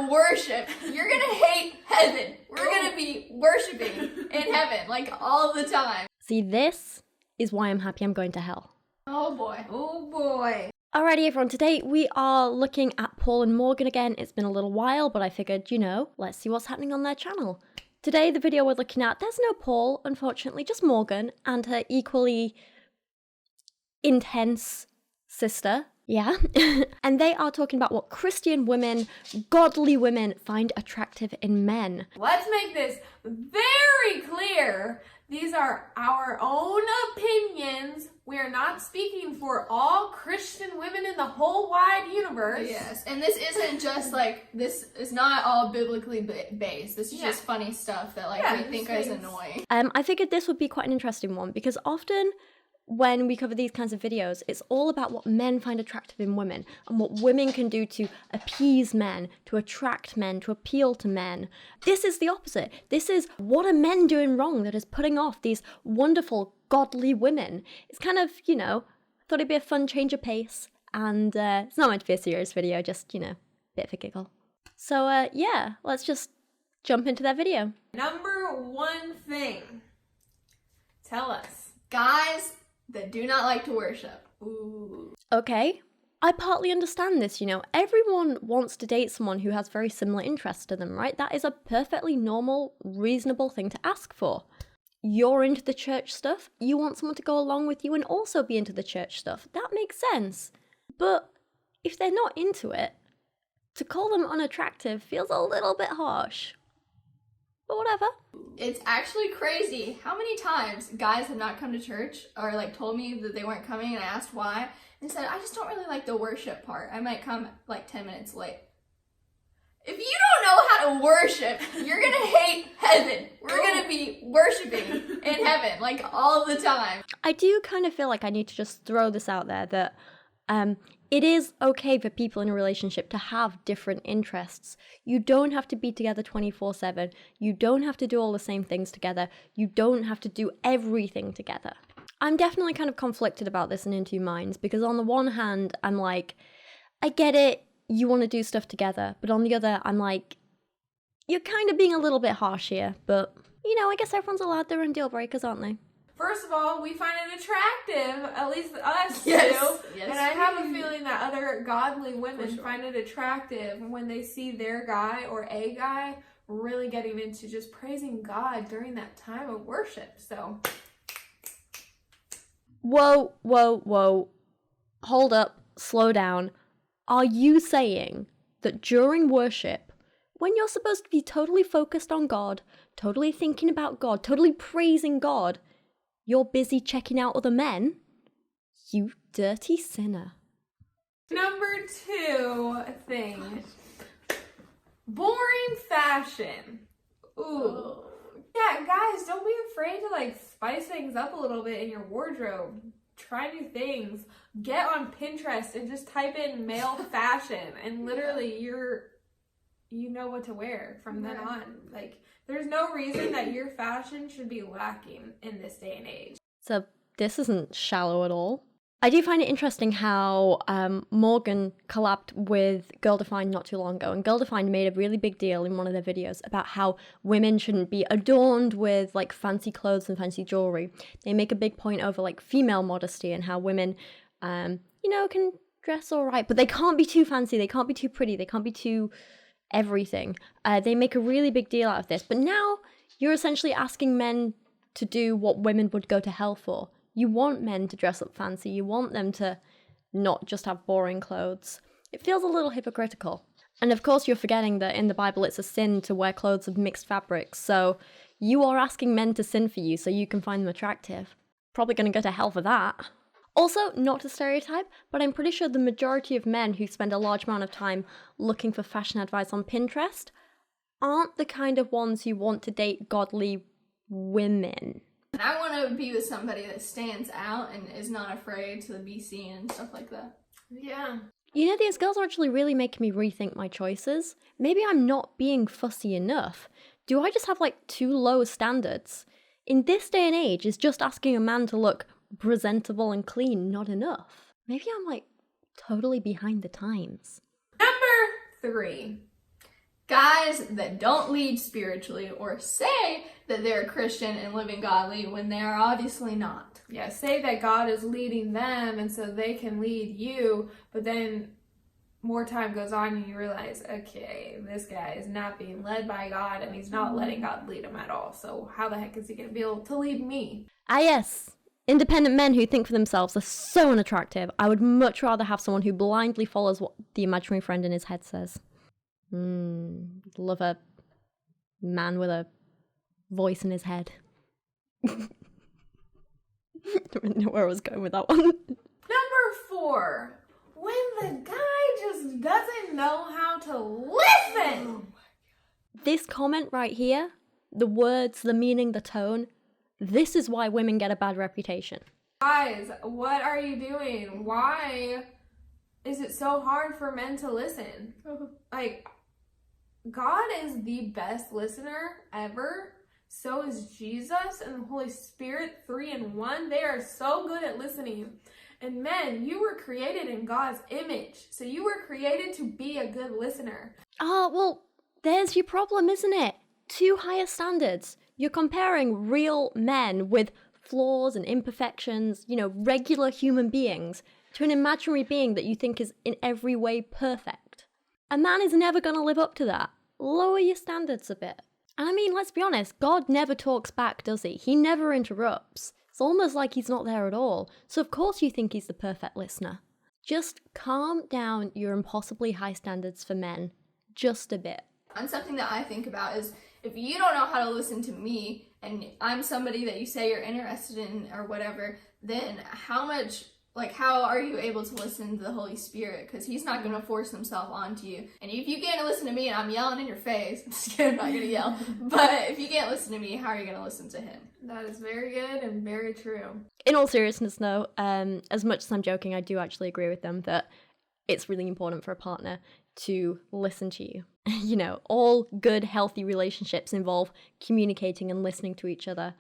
to worship, you're gonna hate heaven. We're gonna be worshiping in heaven, like, all the time. See, this is why I'm happy I'm going to hell. Oh boy. Oh boy. Alrighty everyone, today we are looking at Paul and Morgan again. It's been a little while, but I figured, let's see what's happening on their channel. Today the video we're looking at, there's no Paul, unfortunately, just Morgan and her equally intense sister. Yeah. And they are talking about what Christian women, godly women, find attractive in men. Let's make this very clear. These are our own opinions. We are not speaking for all Christian women in the whole wide universe. Yes, and this isn't just this is not all biblically based. This is just funny stuff that we think is annoying. I figured this would be quite an interesting one because often when we cover these kinds of videos, it's all about what men find attractive in women and what women can do to appease men, to attract men, to appeal to men. This is the opposite. This is what are men doing wrong that is putting off these wonderful, godly women. It's kind of, thought it'd be a fun change of pace. And it's not meant to be a serious video, just, bit of a giggle. So, yeah, let's just jump into that video. Number one thing. Tell us. Guys that do not like to worship. Ooh. Okay, I partly understand this, Everyone wants to date someone who has very similar interests to them, right? That is a perfectly normal, reasonable thing to ask for. You're into the church stuff, you want someone to go along with you and also be into the church stuff. That makes sense. But if they're not into it, to call them unattractive feels a little bit harsh. But whatever. It's actually crazy how many times guys have not come to church or told me that they weren't coming and I asked why and said, I just don't really like the worship part. I might come 10 minutes late. If you don't know how to worship, you're gonna hate heaven. We're gonna be worshiping in heaven all the time. I do kind of feel like I need to just throw this out there that it is okay for people in a relationship to have different interests. You don't have to be together 24/7. You don't have to do all the same things together. You don't have to do everything together. I'm definitely kind of conflicted about this and in two minds because on the one hand, I'm like, I get it, you want to do stuff together. But on the other, I'm like, you're kind of being a little bit harsh here. But, I guess everyone's allowed their own deal breakers, aren't they? First of all, we find it attractive, at least us Yes. do. Yes. And I have a feeling that other godly women find it attractive when they see their guy or a guy really getting into just praising God during that time of worship. So. Whoa, whoa, whoa. Hold up, slow down. Are you saying that during worship, when you're supposed to be totally focused on God, totally thinking about God, totally praising God, you're busy checking out other men? You dirty sinner. Number two thing. Boring fashion. Ooh. Yeah, guys, don't be afraid to spice things up a little bit in your wardrobe. Try new things. Get on Pinterest and just type in male fashion and literally you know what to wear from then on. There's no reason that your fashion should be lacking in this day and age. So this isn't shallow at all. I do find it interesting how Morgan collabed with Girl Defined not too long ago, and Girl Defined made a really big deal in one of their videos about how women shouldn't be adorned with fancy clothes and fancy jewelry. They make a big point over female modesty and how women, can dress all right, but they can't be too fancy, they can't be too pretty, they can't be too everything. They make a really big deal out of this, but now you're essentially asking men to do what women would go to hell for. You want men to dress up fancy. You want them to not just have boring clothes. It feels a little hypocritical. And of course, you're forgetting that in the Bible, it's a sin to wear clothes of mixed fabrics. So you are asking men to sin for you so you can find them attractive. Probably going to go to hell for that. Also, not to stereotype, but I'm pretty sure the majority of men who spend a large amount of time looking for fashion advice on Pinterest aren't the kind of ones who want to date godly women. And I want to be with somebody that stands out and is not afraid to be seen and stuff like that. Yeah. These girls are actually really making me rethink my choices. Maybe I'm not being fussy enough. Do I just have too low standards? In this day and age, is just asking a man to look presentable and clean not enough? Maybe I'm totally behind the times. Number 3. Guys that don't lead spiritually or say that they're Christian and living godly when they are obviously not. Yeah, say that God is leading them and so they can lead you, but then more time goes on and you realize, okay, this guy is not being led by God and he's not letting God lead him at all. So how the heck is he going to be able to lead me? Ah, yes. Independent men who think for themselves are so unattractive. I would much rather have someone who blindly follows what the imaginary friend in his head says. Love a man with a voice in his head. Don't really know where I was going with that one. Number 4. When the guy just doesn't know how to listen. This comment right here, the words, the meaning, the tone, this is why women get a bad reputation. Guys, what are you doing? Why is it so hard for men to listen? Like, God is the best listener ever. So is Jesus and the Holy Spirit, 3 in 1. They are so good at listening. And men, you were created in God's image. So you were created to be a good listener. Oh, well, there's your problem, isn't it? Too high standards. You're comparing real men with flaws and imperfections, regular human beings, to an imaginary being that you think is in every way perfect. A man is never going to live up to that. Lower your standards a bit. And I mean, let's be honest, God never talks back, does he? He never interrupts. It's almost like he's not there at all. So of course you think he's the perfect listener. Just calm down your impossibly high standards for men. Just a bit. And something that I think about is, if you don't know how to listen to me, and I'm somebody that you say you're interested in or whatever, then how are you able to listen to the Holy Spirit? Because he's not going to force himself onto you. And if you can't listen to me and I'm yelling in your face, I'm just kidding, I'm not going to yell. But if you can't listen to me, how are you going to listen to him? That is very good and very true. In all seriousness, though, as much as I'm joking, I do actually agree with them that it's really important for a partner to listen to you. All good, healthy relationships involve communicating and listening to each other.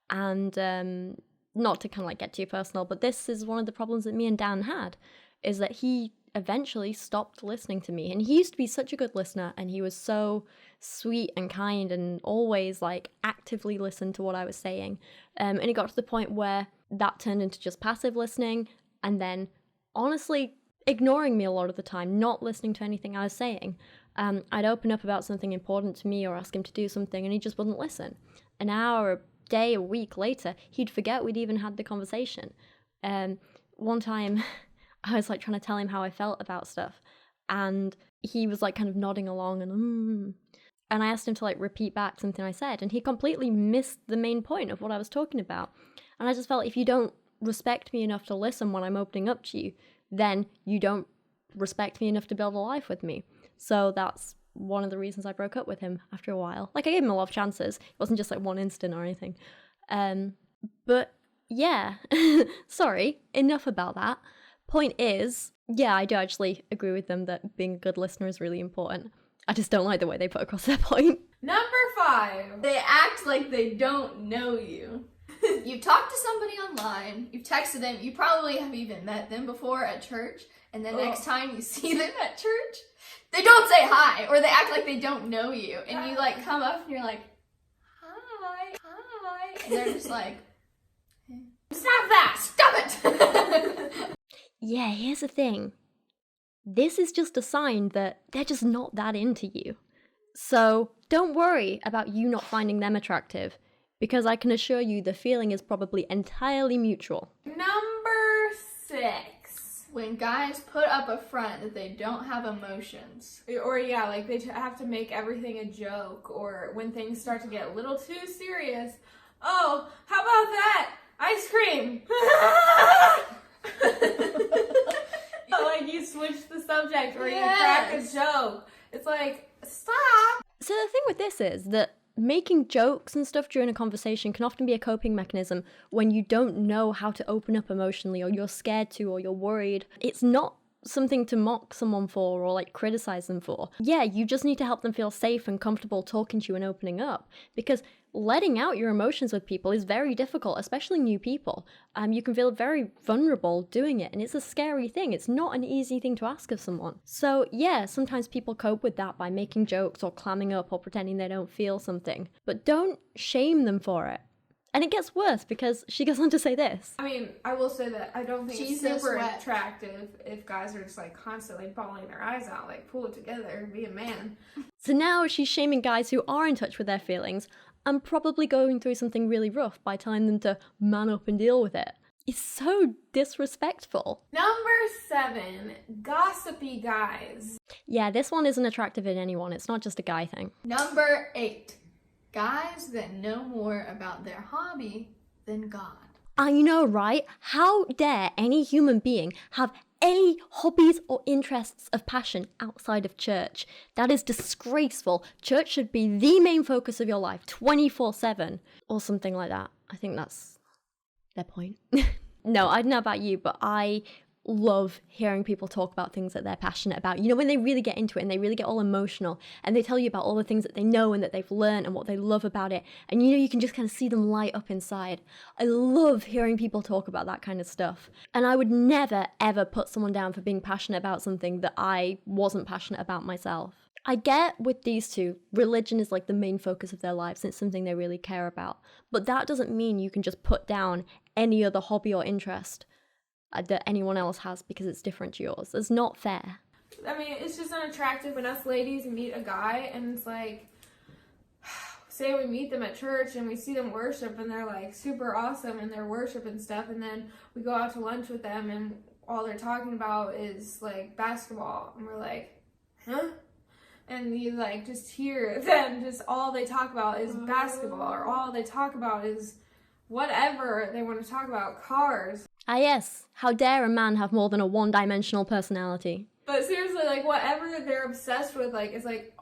And not to kind of get too personal, but this is one of the problems that me and Dan had, is that he eventually stopped listening to me. And he used to be such a good listener, and he was so sweet and kind and always actively listened to what I was saying. And it got to the point where that turned into just passive listening, and then honestly ignoring me a lot of the time, not listening to anything I was saying. I'd open up about something important to me or ask him to do something, and he just wouldn't listen. An hour, a day, a week later, he'd forget we'd even had the conversation. One time, I was trying to tell him how I felt about stuff, and he was kind of nodding along and I asked him to repeat back something I said, and he completely missed the main point of what I was talking about. And I just felt, if you don't respect me enough to listen when I'm opening up to you, then you don't respect me enough to build a life with me. So that's one of the reasons I broke up with him after a while. I gave him a lot of chances. It wasn't just one instant or anything. But yeah, sorry, enough about that. Point is, yeah, I do actually agree with them that being a good listener is really important. I just don't like the way they put across their point. Number 5. They act like they don't know you. You've talked to somebody online, you've texted them, you probably have even met them before at church, and the next time you see them at church, they don't say hi, or they act like they don't know you, and you come up and you're like, hi, and they're just like, stop that, stop it! Yeah, here's the thing. This is just a sign that they're just not that into you. So don't worry about you not finding them attractive, because I can assure you the feeling is probably entirely mutual. Number 6. When guys put up a front that they don't have emotions. Or they have to make everything a joke, or when things start to get a little too serious. Oh, how about that? Ice cream! You switch the subject, or you crack a joke. It's stop! So the thing with this is that making jokes and stuff during a conversation can often be a coping mechanism when you don't know how to open up emotionally, or you're scared to, or you're worried. It's not something to mock someone for or like criticize them for. Yeah, you just need to help them feel safe and comfortable talking to you and opening up, because letting out your emotions with people is very difficult, especially new people. You can feel very vulnerable doing it, and it's a scary thing. It's not an easy thing to ask of someone. So yeah, sometimes people cope with that by making jokes or clamming up or pretending they don't feel something, but don't shame them for it. And it gets worse because she goes on to say this. I mean, I will say that I don't think Jesus it's super wept. attractive if guys are just like constantly bawling their eyes out, like pull it together and be a man. So now she's shaming guys who are in touch with their feelings and probably going through something really rough by telling them to man up and deal with it. It's so disrespectful. Number 7, gossipy guys. Yeah, this one isn't attractive in anyone. It's not just a guy thing. Number 8, guys that know more about their hobby than God. I know, right? How dare any human being have any hobbies or interests of passion outside of church? That is disgraceful. Church should be the main focus of your life 24/7 or something like that. I think that's their point. No, I don't know about you, but I love hearing people talk about things that they're passionate about. You know, when they really get into it and they really get all emotional and they tell you about all the things that they know and that they've learned and what they love about it, and you know, you can just kind of see them light up inside. I love hearing people talk about that kind of stuff, and I would never ever put someone down for being passionate about something that I wasn't passionate about myself. I get with these two, religion is like the main focus of their lives and it's something they really care about, but that doesn't mean you can just put down any other hobby or interest that anyone else has because it's different to yours. It's not fair. I mean, it's just unattractive when us ladies meet a guy and it's like, say we meet them at church and we see them worship and they're like super awesome in their worship and stuff, and then we go out to lunch with them and all they're talking about is like basketball, and we're like, huh? And you like just hear them, just all they talk about is basketball, or all they talk about is whatever they want to talk about, cars. Ah yes, how dare a man have more than a one-dimensional personality? But seriously, like whatever they're obsessed with, like it's like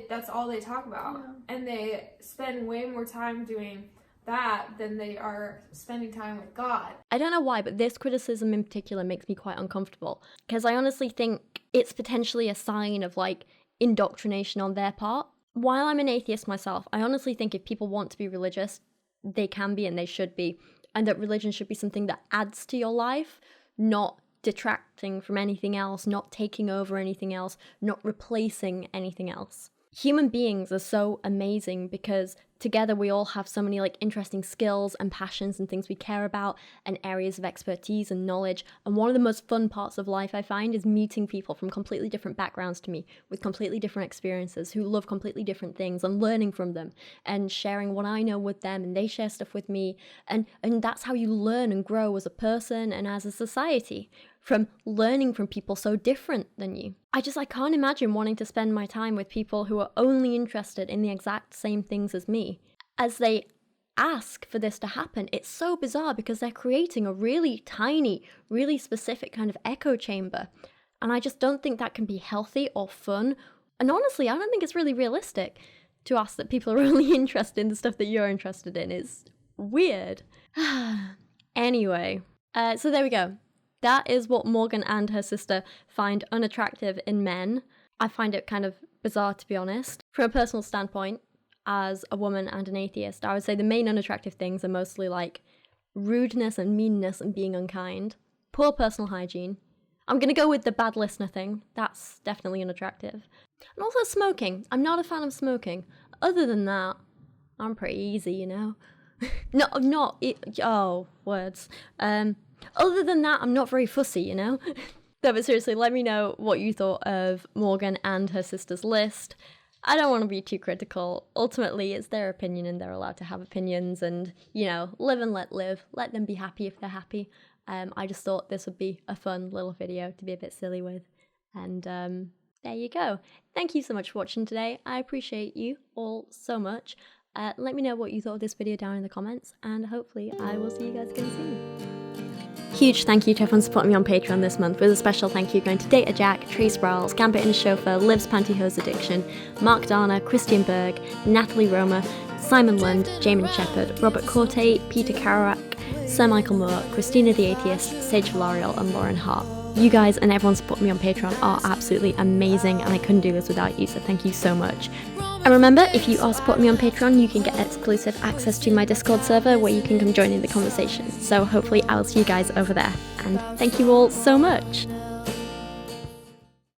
that's all they talk about. Yeah. And they spend way more time doing that than they are spending time with God. I don't know why, but this criticism in particular makes me quite uncomfortable, because I honestly think it's potentially a sign of like indoctrination on their part. While I'm an atheist myself, I honestly think if people want to be religious, they can be and they should be, and that religion should be something that adds to your life, not detracting from anything else, not taking over anything else, not replacing anything else. Human beings are so amazing because together we all have so many like interesting skills and passions and things we care about and areas of expertise and knowledge. And one of the most fun parts of life I find is meeting people from completely different backgrounds to me with completely different experiences who love completely different things, and learning from them and sharing what I know with them and they share stuff with me. And that's how you learn and grow as a person and as a society, from learning from people so different than you. I can't imagine wanting to spend my time with people who are only interested in the exact same things as me. As they ask for this to happen, it's so bizarre because they're creating a really tiny, really specific kind of echo chamber. And I just don't think that can be healthy or fun. And honestly, I don't think it's really realistic to ask that people are only interested in the stuff that you're interested in. It's weird. Anyway, so there we go. That is what Morgan and her sister find unattractive in men. I find it kind of bizarre, to be honest. From a personal standpoint, as a woman and an atheist, I would say the main unattractive things are mostly like rudeness and meanness and being unkind, poor personal hygiene. I'm going to go with the bad listener thing. That's definitely unattractive. And also smoking. I'm not a fan of smoking. Other than that, I'm pretty easy, you know. Words. Other than that, I'm not very fussy, you know? No, but seriously, let me know what you thought of Morgan and her sister's list. I don't want to be too critical. Ultimately, it's their opinion and they're allowed to have opinions and, you know, live and let live. Let them be happy if they're happy. I just thought this would be a fun little video to be a bit silly with. And there you go. Thank you so much for watching today. I appreciate you all so much. Let me know what you thought of this video down in the comments, and hopefully I will see you guys again soon. Huge thank you to everyone supporting me on Patreon this month, with a special thank you going to Data Jack, Trae Sprowles, Gambit and Chauffeur, Liv's Pantyhose Addiction, Mark Dauner, Christian Berg, Nathalie Romer, Simon Lundh, Jadeon Sheppard, Robert Korte, Peter Kyrouac, Sir Michael Moore, Christina the Atheist, Sage Villarreal and Loren Hart. You guys and everyone supporting me on Patreon are absolutely amazing, and I couldn't do this without you, so thank you so much. And remember, if you are supporting me on Patreon, you can get exclusive access to my Discord server where you can come join in the conversation. So hopefully I'll see you guys over there. And thank you all so much.